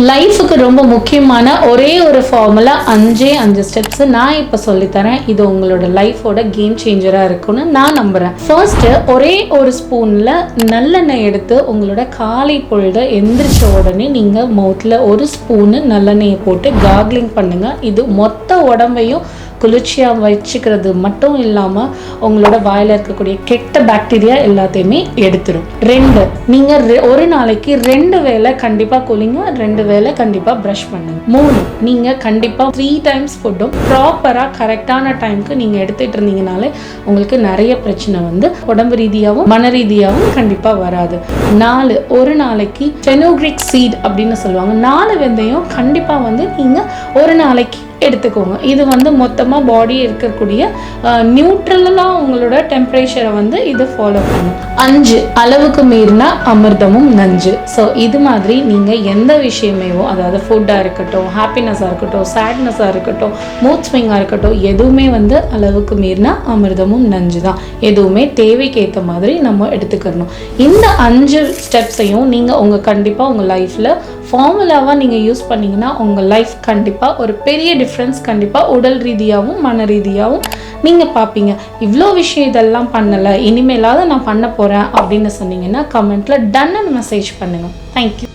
லைஃபுக்கு ரொம்ப முக்கியமான ஒரே ஒரு ஃபார்முலா 5 ஸ்டெப்ஸ் நான் இப்போ சொல்லித்தரேன். இது உங்களோட லைஃபோட கேம் சேஞ்சராக இருக்கும்னு நான் நம்புகிறேன். ஃபர்ஸ்ட்டு ஒரே ஒரு ஸ்பூனில் நல்லெண்ணெய் எடுத்து உங்களோட காலை பொழுது எந்திரிச்ச உடனே நீங்கள் மவுத்தில் ஒரு ஸ்பூனு நல்லெண்ணெயை போட்டு கார்கிளிங் பண்ணுங்கள். இது மொத்த உடம்பையும் குளிர்ச்சியாக வச்சுக்கிறது மட்டும் இல்லாமல் உங்களோட வாயில் இருக்கக்கூடிய கெட்ட பாக்டீரியா எல்லாத்தையுமே எடுத்துடும். 2, நீங்கள் ஒரு நாளைக்கு 2 வேளை கண்டிப்பாக குளிங்க, 2 வேளை கண்டிப்பாக ப்ரஷ் பண்ணுங்க. 3, நீங்கள் கண்டிப்பாக 3 டைம்ஸ் ஃபுட்டும் ப்ராப்பராக கரெக்டான டைமுக்கு நீங்கள் எடுத்துகிட்டு இருந்தீங்கனாலே உங்களுக்கு நிறைய பிரச்சனை வந்து உடம்பு ரீதியாகவும் மன ரீதியாகவும் கண்டிப்பாக வராது. 4, ஒரு நாளைக்கு ஃபெனோக்ரிக் சீட் அப்படின்னு சொல்லுவாங்க, 4 வெந்தயம் கண்டிப்பாக வந்து நீங்கள் ஒரு நாளைக்கு எடுத்துக்கோங்க. இது வந்து மொத்தமாக பாடி இருக்கக்கூடிய நியூட்ரலாக உங்களோட டெம்பரேச்சரை வந்து இது ஃபாலோ பண்ணும். 5, அளவுக்கு மீறினா அமிர்தமும் நஞ்சு. ஸோ இது மாதிரி நீங்கள் எந்த விஷயமேவோ, அதாவது ஃபுட்டாக இருக்கட்டும், ஹாப்பினஸாக இருக்கட்டும், சேட்னஸாக இருக்கட்டும், மூட் ஸ்விங்காக இருக்கட்டும், எதுவுமே வந்து அளவுக்கு மீறினா அமிர்தமும் நஞ்சு தான். எதுவுமே தேவைக்கு ஏற்ற மாதிரி நம்ம எடுத்துக்கணும். இந்த 5 ஸ்டெப்ஸையும் நீங்கள் கண்டிப்பாக உங்கள் லைஃப்பில் ஃபார்முலாவாக நீங்கள் யூஸ் பண்ணிங்கன்னா உங்கள் லைஃப் கண்டிப்பாக ஒரு பெரிய டிஃப்ரென்ஸ் கண்டிப்பாக உடல் ரீதியாகவும் மன ரீதியாகவும் நீங்கள் பார்ப்பீங்க. இவ்வளோ விஷயம் இதெல்லாம் பண்ணலை, இனிமேலாவது நான் பண்ண போகிறேன் அப்படின்னு சொன்னீங்கன்னா கமெண்ட்டில் டன்னு மெசேஜ் பண்ணுங்கள். தேங்க்யூ.